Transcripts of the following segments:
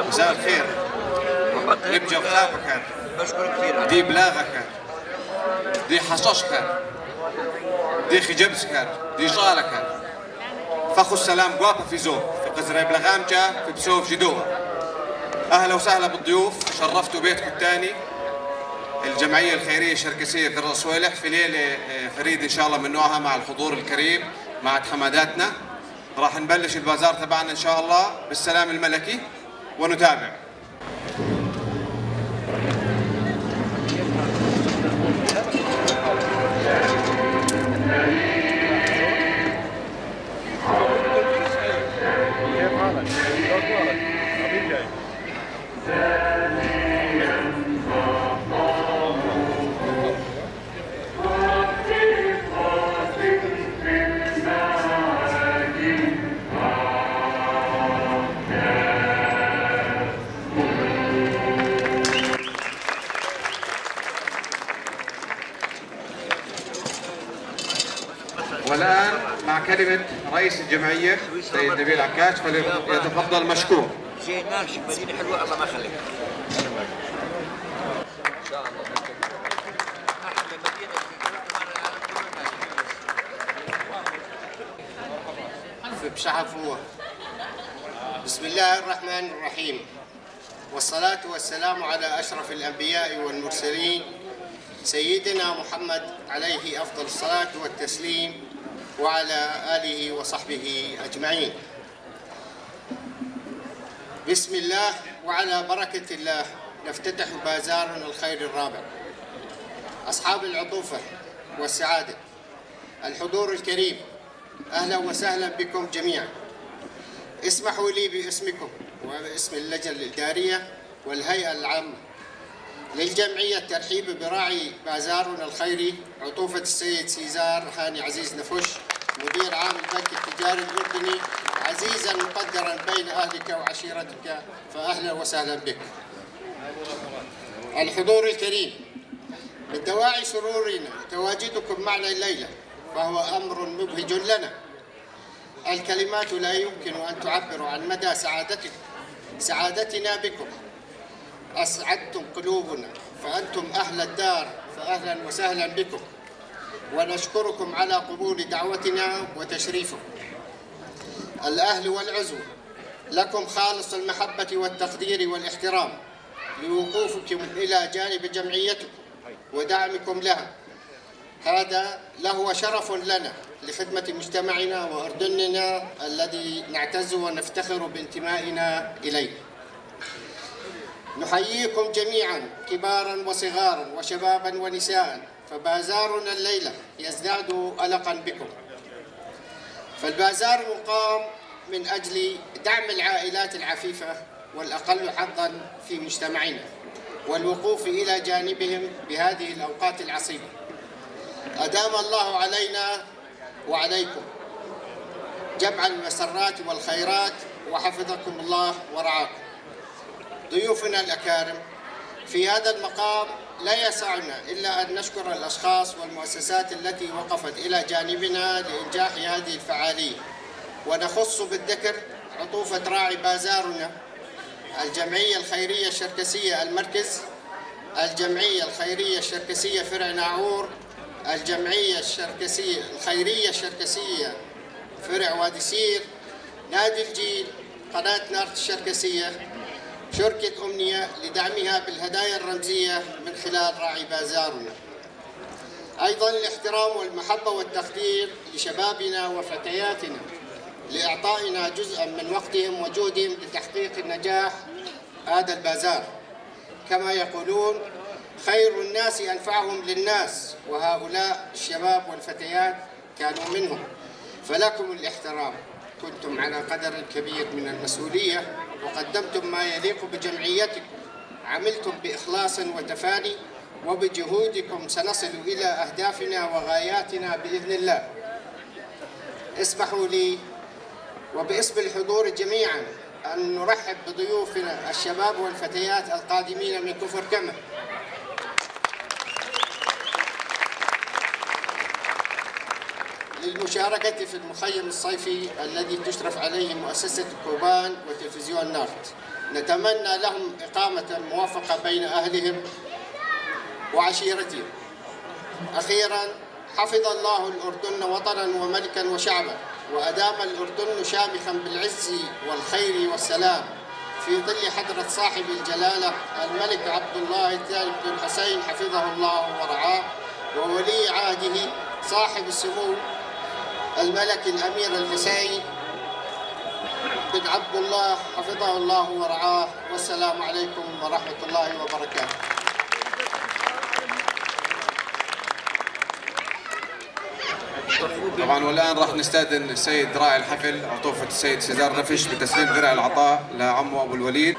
مساء الخير. دي بجوابك، بشكرك كثير. دي بلاغك، دي حصصك، دي خجبسك، دي جالك. فخو السلام قوابة في زوب في قزرة بلغامجة في بسوف جدوة. أهلا وسهلا بالضيوف، شرفتوا بيتكم الثاني. الجمعية الخيرية الشركسية ذرة صويلح في ليلة فريد إن شاء الله من نوعها مع الحضور الكريم مع حماداتنا. راح نبلش البازار تبعنا إن شاء الله بالسلام الملكي ونتابع. والآن مع كلمة رئيس الجمعية سيد نبيل عكاش، فليتفضل مشكور. شيء ناشف، مدينة حلوة، الله ما يخليك. إن شاء الله. أحلى مدينة في العالم كله. بشعفوه. بسم الله الرحمن الرحيم، والصلاة والسلام على أشرف الأنبياء والمرسلين سيدنا محمد عليه أفضل الصلاة والتسليم وعلى آله وصحبه أجمعين. بسم الله وعلى بركة الله نفتتح بازارنا الخير الرابع. أصحاب العطوفة والسعادة، الحضور الكريم، أهلا وسهلا بكم جميعا. اسمحوا لي باسمكم وباسم اللجنة الإدارية والهيئة العامة للجمعية الترحيب براعي بازارنا الخيري عطوفة السيد سيزار هاني عزيز نفوش مدير عام البنك التجاري الأردني، عزيزا مقدرا بين أهلك وعشيرتك، فأهلا وسهلا بك. الحضور الكريم، من دواعي سرورنا تواجدكم معنا الليلة، فهو أمر مبهج لنا. الكلمات لا يمكن أن تعبر عن مدى سعادتنا بكم. أسعدتم قلوبنا، فأنتم أهل الدار، فأهلا وسهلا بكم، ونشكركم على قبول دعوتنا وتشريفكم. الأهل والعزوة، لكم خالص المحبة والتقدير والاحترام لوقوفكم إلى جانب جمعيتكم ودعمكم لها. هذا لهو شرف لنا لخدمة مجتمعنا وأردننا الذي نعتز ونفتخر بانتمائنا إليه. نحييكم جميعا كبارا وصغارا وشبابا ونساء، فبازارنا الليلة يزداد ألقا بكم. فالبازار مقام من أجل دعم العائلات العفيفة والأقل حظا في مجتمعنا والوقوف إلى جانبهم بهذه الأوقات العصيبة. أدام الله علينا وعليكم جمع المسرات والخيرات، وحفظكم الله ورعاكم. ضيوفنا الأكارم، في هذا المقام لا يسعنا إلا أن نشكر الأشخاص والمؤسسات التي وقفت إلى جانبنا لإنجاح هذه الفعالية، ونخص بالذكر عطوفة راعي بازارنا، الجمعية الخيرية الشركسية المركز، الجمعية الخيرية الشركسية فرع ناعور، الجمعية الخيرية الشركسية فرع وادي سير، نادي الجيل، قناة نارت الشركسية، شركة أمنية لدعمها بالهدايا الرمزية من خلال راعي بازارنا. أيضا الاحترام والمحبة والتقدير لشبابنا وفتياتنا لإعطائنا جزءا من وقتهم وجهدهم لتحقيق النجاح هذا البازار. كما يقولون: خير الناس أنفعهم للناس، وهؤلاء الشباب والفتيات كانوا منهم. فلكم الاحترام، كنتم على قدر كبير من المسؤولية وقدمتم ما يليق بجمعيتكم، عملتم بإخلاص وتفاني، وبجهودكم سنصل إلى أهدافنا وغاياتنا بإذن الله. اسمحوا لي وباسم الحضور جميعا أن نرحب بضيوفنا الشباب والفتيات القادمين من كفر كما، للمشاركة في المخيم الصيفي الذي تشرف عليه مؤسسة كوبان وتلفزيون نارت. نتمنى لهم إقامة موافقة بين أهلهم وعشيرتهم. أخيرا، حفظ الله الأردن وطنا وملكا وشعبا، وأدام الأردن شامخا بالعز والخير والسلام في ظل حضرة صاحب الجلالة الملك عبد الله الثاني بن الحسين حفظه الله ورعاه، وولي عهده صاحب السمو الملك الأمير الحسين بن عبد الله حفظه الله ورعاه. والسلام عليكم ورحمة الله وبركاته. طبعا والآن راح نستأذن السيد راعي الحفل عطوفة السيد سيزار نفش بتسليم درع العطاء لعمه أبو الوليد.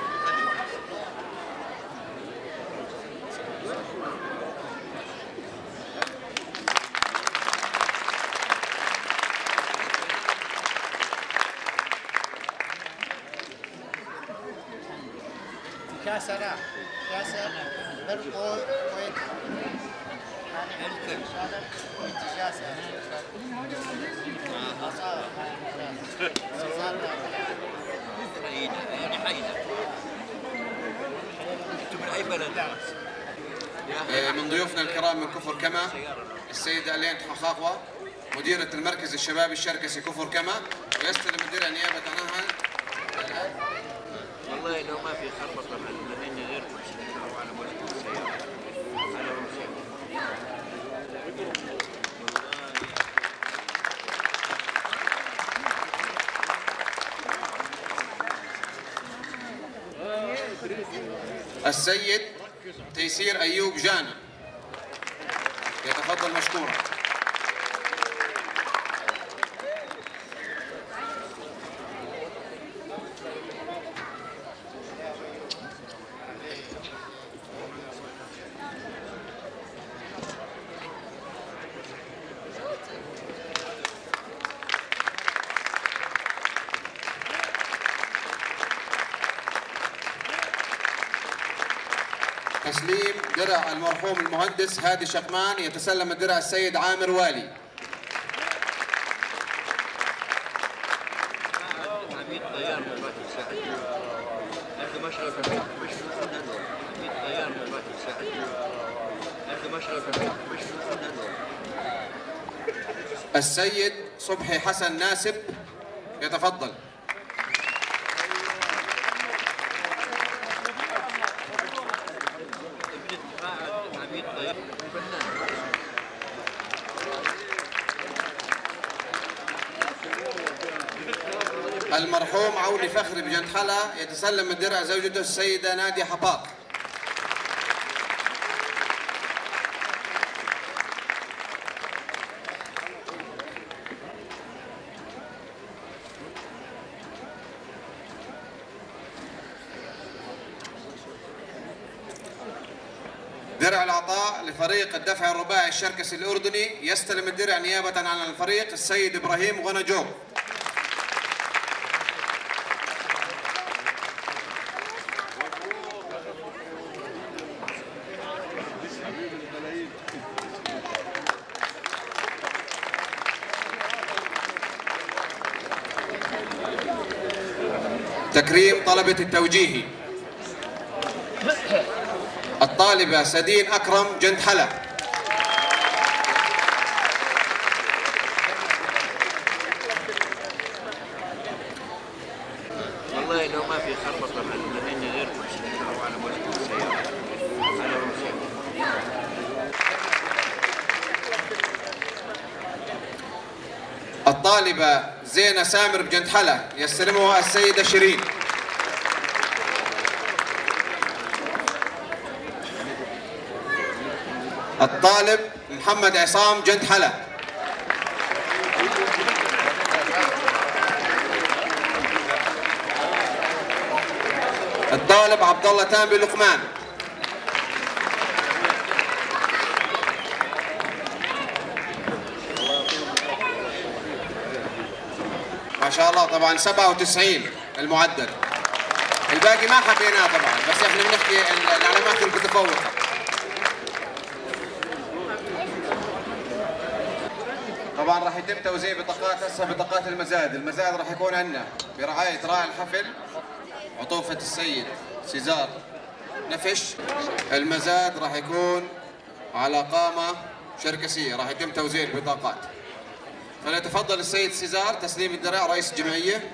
كاسنا كاسة برقو وين من ضيوفنا الكرام من كفر كما السيدة ألين حخاقوة مديرة المركز الشبابي الشركسي كفر كما، ويستلم الدرع نيابة عنها. والله لو ما في خربطة من غير على مولد السيارة على رمسية. السيد تيسير أيوب جانا يتفضل مشكورا. تسليم درع المرحوم المهندس هادي شقمان، يتسلم الدرع السيد عامر والي. السيد صبحي حسن ناسب يتفضل. المرحوم عوني فخري بجنتحلة، يتسلم الدرع زوجته السيدة نادية حباط. درع العطاء لفريق الدفع الرباعي الشركسي الأردني، يستلم الدرع نيابة عن الفريق السيد إبراهيم غنجوب. تكريم طلبة التوجيهي. الطالبة سدين أكرم جنتحلة. والله لو ما في خربطة من غير أو على وجه السيارة على روسيا. الطالبة زينة سامر بجنتحلة، يستلمها السيدة شيرين. الطالب محمد عصام جنتحلة. الطالب عبد الله تامبي لقمان. ما شاء الله طبعا 97 المعدل. الباقي ما حكيناه طبعا، بس احنا بنحكي العلامات المتفوقة. طبعا راح يتم توزيع بطاقات، هسه بطاقات المزاد. المزاد راح يكون عندنا برعاية راعي الحفل عطوفة السيد سيزار نفش. المزاد راح يكون على قامة شركسية، راح يتم توزيع البطاقات. فليتفضل السيد سيزار تسليم الدرع رئيس الجمعية.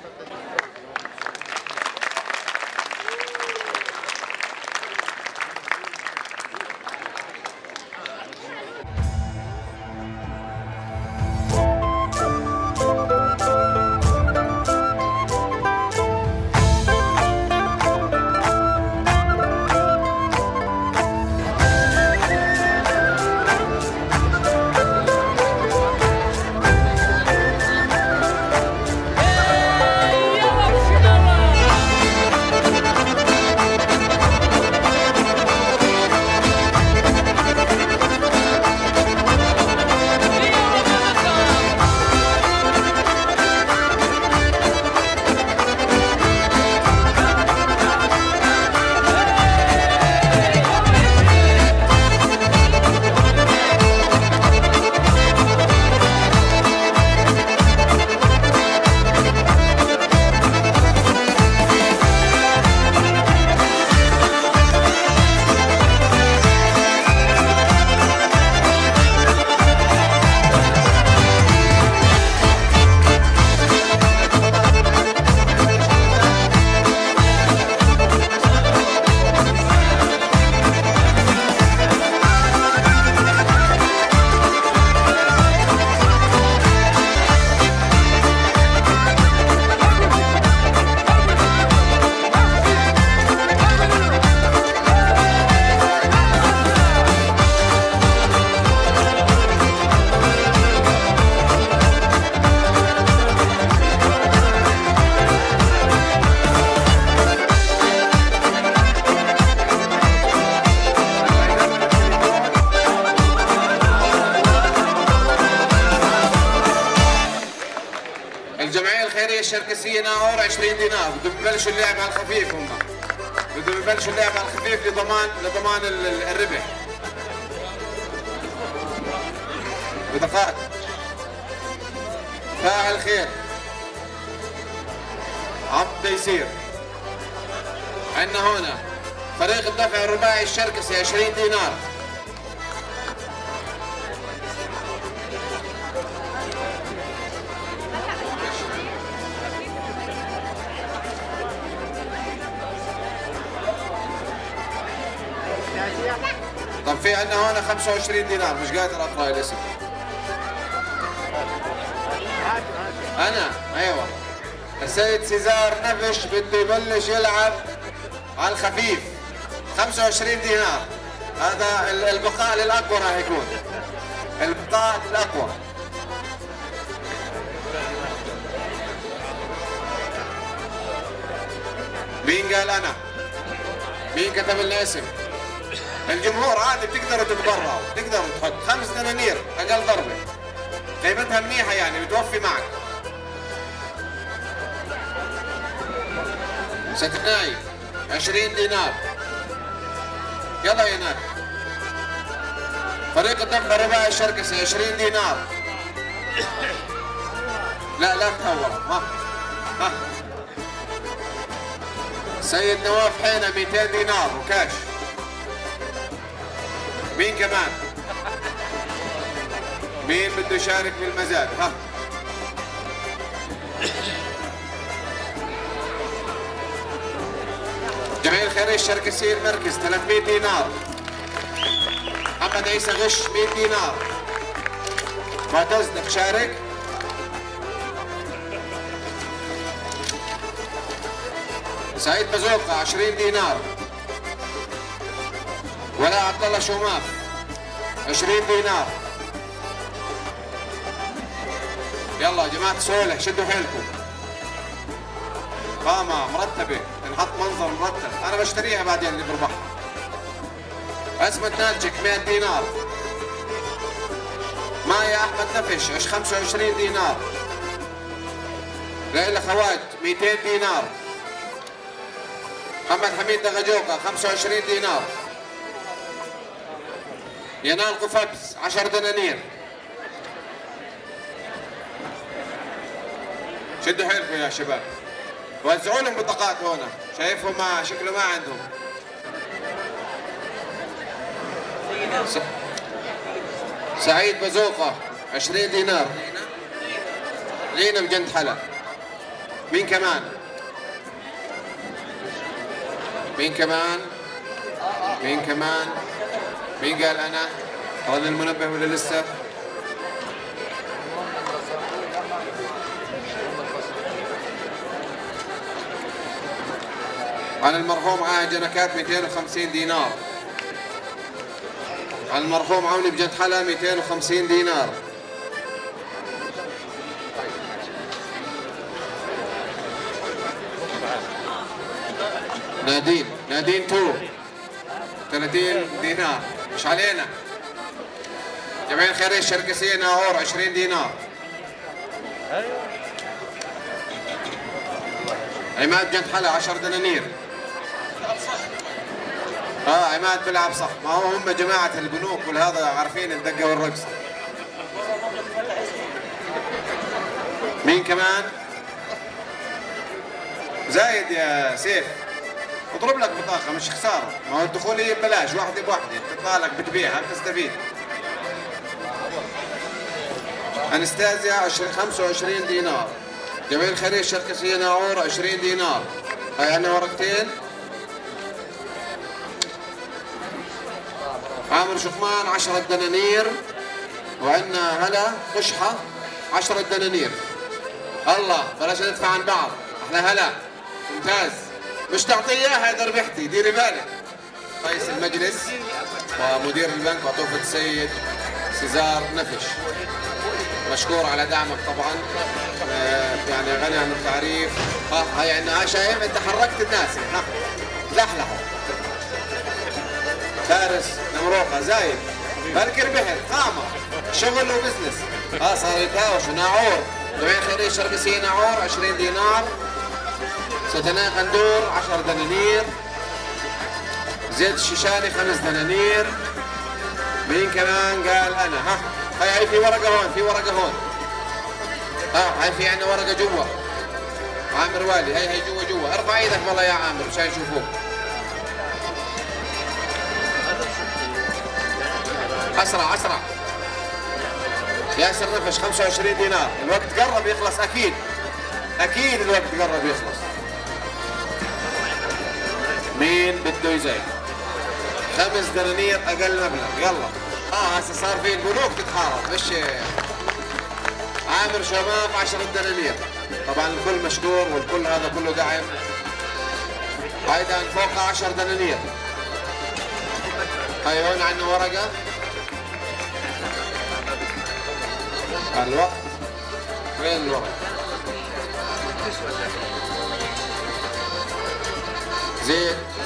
الشركسية ناعور 20 دينار. بدهم يبلشوا اللعب على الخفيف، هم بدهم يبلشوا اللعب على الخفيف لضمان الربح. بطاقات فاعل خير عبد يصير. عندنا هنا فريق الدفع الرباعي الشركسي 20 دينار. طب في عندنا هنا 25 دينار، مش قادر اقرا الاسم. انا ايوه السيد سيزار نفش بده يبلش يلعب على الخفيف 25 دينار. هذا البقاء للاقوى راح يكون، البقاء للاقوى. مين قال انا؟ مين كتب لنا اسم؟ الجمهور عادي بتقدروا تتبرعوا، تقدروا تحط 5 دنانير اقل ضربه، قيمتها منيحه يعني بتوفي معك. ستناي 20 دينار. يلا يا ناس فريق الدفع الرباعي الشركسي 20 دينار. لا تهور. ها سيد نواف حينا 200 دينار وكاش. مين كمان؟ مين بده يشارك بالمزاد؟ ها جمعية الخيرية الشركسية المركز 300 دينار. محمد عيسى غش 100 دينار. معتز بدك تشارك؟ سعيد بزوقة 20 دينار. ولاء عبد الله شوماف 20 دينار. يلا يا جماعة صولح شدوا حيلكم. قامة مرتبة، نحط منظر مرتب، أنا بشتريها بعدين اللي بربحها. أسمة نالجك 100 دينار. مايا أحمد نفش 25 دينار. ليلى خوات 200 دينار. محمد حميد دغجوكا 25 دينار. ينال قفبس 10 دنانير. شدوا حيلكم يا شباب، وزعوا لهم بطاقات هنا، شايفهم شكله ما عندهم. سعيد بزوقة 20 دينار. لينا بجنت حلا. مين كمان؟ مين كمان؟ مين كمان؟ مين قال أنا؟ رد المنبه ولا لسه؟ عن المرحوم عاهد جنكات 250 دينار. عن المرحوم عوني بجنت حلا 250 دينار. نادين تو 30 دينار. مش علينا. جمعية الخيرية الشركسية ناعور 20 دينار. عماد جنت حلا 10 دنانير. عماد بيلعب صح، ما هو هم جماعة البنوك والهذا عارفين الدقة والرقص. مين كمان؟ زايد يا سيف، اضرب لك بطاقة مش خسارة، ما هو الدخول هي ببلاش، واحدة بواحدة، تطلع لك بتبيعها بتستفيد. انستازيا 25 دينار. جمعية الخيرية الشركسية ناعور 20 دينار. هاي عندنا ورقتين. عامر شفمان 10 دنانير. وعندنا هلا قشحة 10 دنانير. الله بلاش ندفع عن بعض، احنا هلا ممتاز. مش تعطيه اياها هذا ربحتي، ديري بالك. رئيس المجلس ومدير البنك عطوفة السيد سيزار نفش، مشكور على دعمك طبعا، يعني غني عن التعريف. هاي عندنا شايف انت حركت الناس. لحلحوا فارس نمروقه زايد بلكي ربحت قامة شغل وبزنس. صار يتهاوش ناعور جمعية خيرية شرق سيناء عور 20 دينار. ستناء قندور 10 دنانير. زيد الشيشاني 5 دنانير. مين كمان قال انا؟ ها هاي في ورقه هون، في ورقه هون. هاي في عندنا ورقه جوا. عامر والي هاي جوا. ارفع ايدك والله يا عامر مشان يشوفوك. اسرع ياسر نفش 25 دينار. الوقت قرب يخلص اكيد الوقت قرب يخلص. مين بده يزايد؟ 5 دنانير اقل مبلغ. يلا هسه صار في البنوك تتحارب. مش عامر شباب 10 دنانير. طبعا الكل مشكور والكل هذا كله دعم. هيدا فوق 10 دنانير. هاي هون عندنا ورقه. الوقت وين الورقه؟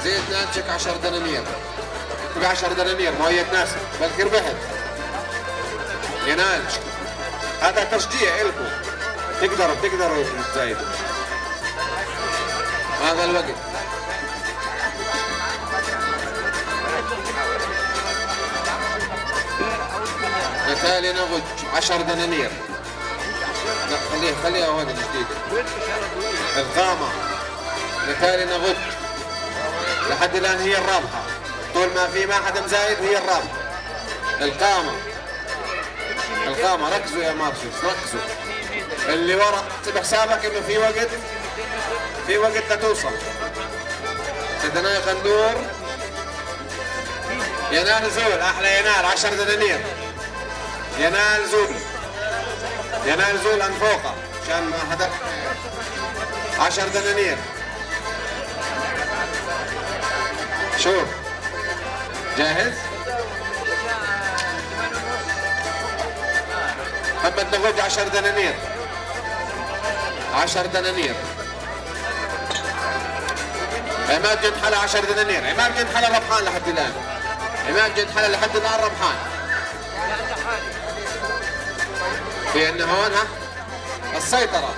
زيد نانشك 10 دنانير. 10 دنانير ما هي تناسب بلكي ربحت. ينال هذا تشجيع لكم. تقدروا تزايدوا. هذا الوقت. نتالي نغج 10 دنانير. لا خليها هون الجديدة. القامة نتالي نغج لحد الآن هي الرابحة. طول ما حدا مزايد هي الرابحة. القامة ركزوا يا مارشوس ركزوا. اللي ورا اكتب حسابك انه في وقت لتوصل. سيدنا قندور ينال زول. احلى ينال 10 دنانير. ينال زول انفوقه عشان ما حدا. 10 دنانير. شوف جاهز؟ محمد نغود 10 دنانير. 10 دنانير. عماد جد حلا 10 دنانير. عماد جد حلا ربحان لحد الان. ربحان. في عندنا هون السيطرة.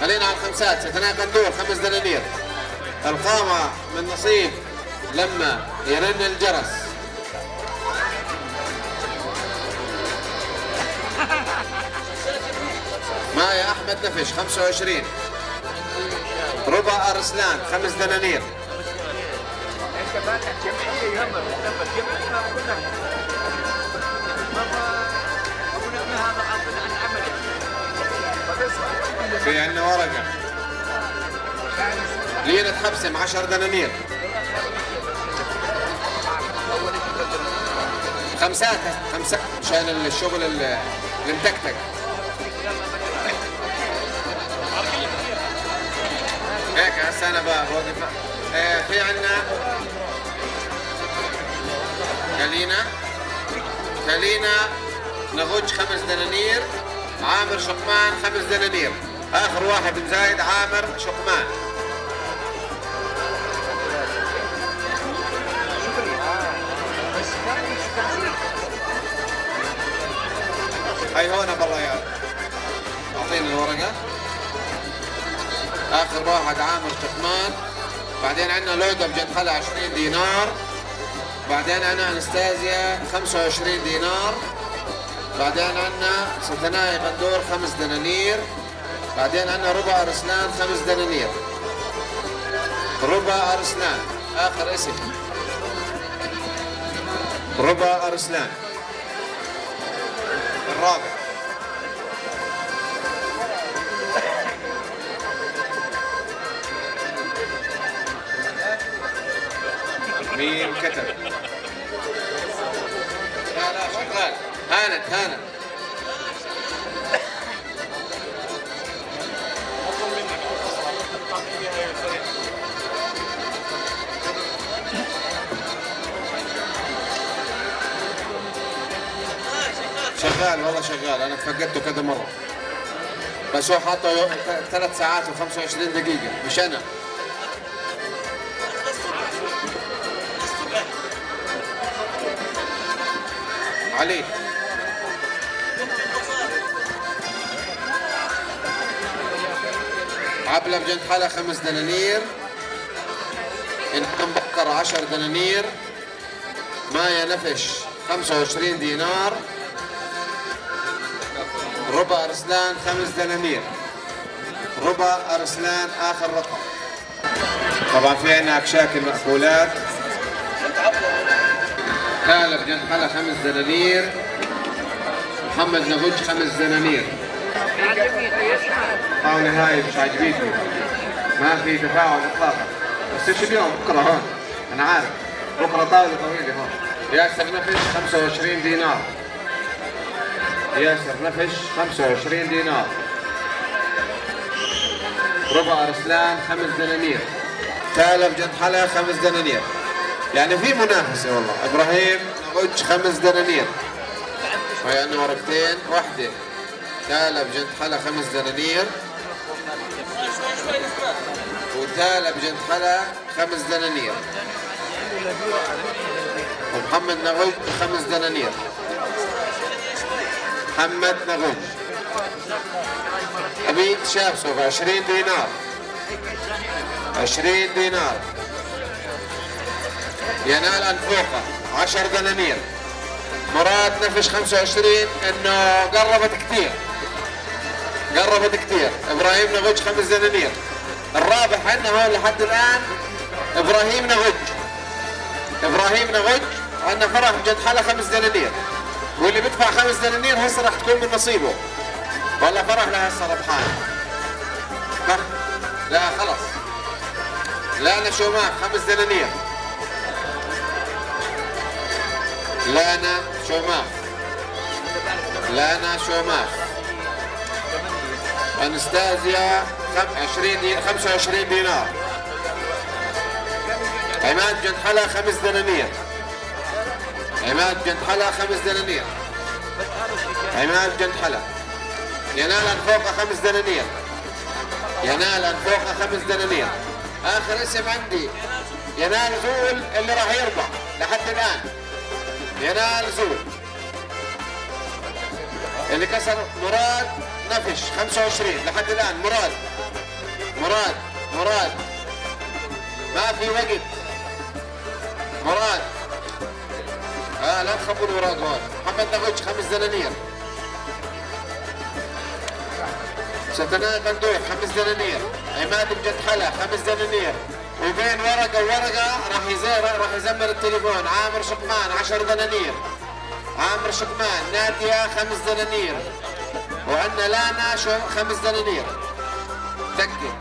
خلينا على الخمسات. ستنا قندور 5 دنانير. القامة من نصيب لما يرن الجرس. مايا أحمد نفش 25. ربع أرسلان 5 دنانير. في عندنا ورقة. لينا حبسم 10 دنانير. خمسات عشان الشغل المتكتك. هيك هسه انا بوقف. في عندنا كلينا نغج 5 دنانير. عامر شقمان 5 دنانير. اخر واحد مزايد عامر شقمان. هاي هون بالله يا اعطيني الورقه. اخر واحد عامر شقمان. بعدين عندنا لودة بجد حلا 20 دينار. بعدين عندنا انستازيا 25 دينار. بعدين عندنا ستناي قندور 5 دنانير. بعدين عندنا ربع أرسلان 5 دنانير. ربع أرسلان آخر اسم. ربع أرسلان الرابع. مين كتب؟ لا شغال. هانت شغال والله شغال. انا تفقدته كذا مره بس هو حاطه 3 ساعات و25 دقيقه مش انا. علي عبلة بجنت حلا 5 دنانير. إنعام بكر 10 دنانير. مايا نفش 25 دينار. ربا أرسلان 5 دنانير. ربا أرسلان آخر رقم. طبعا في عنا أكشاك المأكولات. هالة بجنت حلا 5 دنانير. محمد نغج 5 دنانير. الطاولة هاي مش عاجبتني، ما في تفاعل اطلاقا، بس ايش اليوم؟ بكره هون، انا عارف بكره طاولة طويلة هون. ياسر نفش 25 دينار. ياسر نفش 25 دينار. ربع أرسلان 5 دنانير. تالا بجنت حلا 5 دنانير. يعني في منافسة والله. ابراهيم نغج 5 دنانير. وهي انه ورقتين واحدة. تالا بجنت حلا 5 دنانير. وتالا بجنت حلا 5 دنانير. ومحمد نغج 5 دنانير. محمد نغج. حميد شابسوف 20 دينار. 20 دينار. ينال أنفوقة 10 دنانير. مراد نفش 25 انه قربت كثير. قربت كثير. ابراهيم نغج 5 دنانير. الرابح عندنا هون لحد الان ابراهيم نغج. ابراهيم نغج عندنا فرح بجنت حلا 5 دنانير. واللي بيدفع 5 دنانير هسه رح تكون من نصيبه. والله فرح لهسه ربحان. لا خلص. لانا شوماخ 5 دنانير. لانا شوماخ. لانا شوماخ. انستازيا 25 دينار. عماد بجنت حلا 5 دنانير. عماد بجنت حلا 5 دنانير. عماد بجنت حلا. ينال أنفوقة 5 دنانير. ينال أنفوقة 5 دنانير. آخر اسم عندي ينال زول اللي راح يربح لحد الآن. ينال زول اللي كسر مراد نفش 25 لحد الآن. مراد ما في وقت. مراد لا تخبوا مراد هون. محمد نغج 5 دنانير. ستناي قندوح 5 دنانير. عماد بجنت حلا 5 دنانير. وبين ورقة وورقة راح يزمر التليفون. عامر شقمان 10 دنانير. عامر شقمان. نادية 5 دنانير. وعندنا لانا 5 دنانير. دقق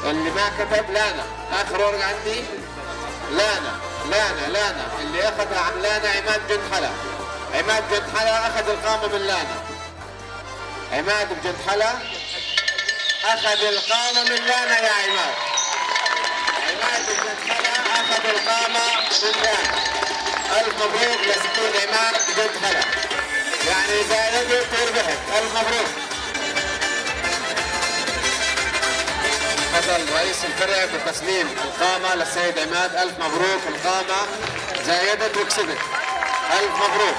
اللي ما كتب لانا. آخر ورقة عندي لانا. اللي أخذها عن لانا عماد بجنت حلا. عماد بجنت حلا أخذ القامة من لانا. عماد بجنت حلا أخذ القامة من لانا يا عماد. عماد بجنت حلا أخذ القامة من لانا. ألف مبروك لسكون عماد بجنت حلا. يعني إذا نجي تربحت. ألف مبروك. فضل رئيس الفرع بتسليم القامة للسيد عماد. ألف مبروك. القامة زايدت وكسبت. ألف مبروك.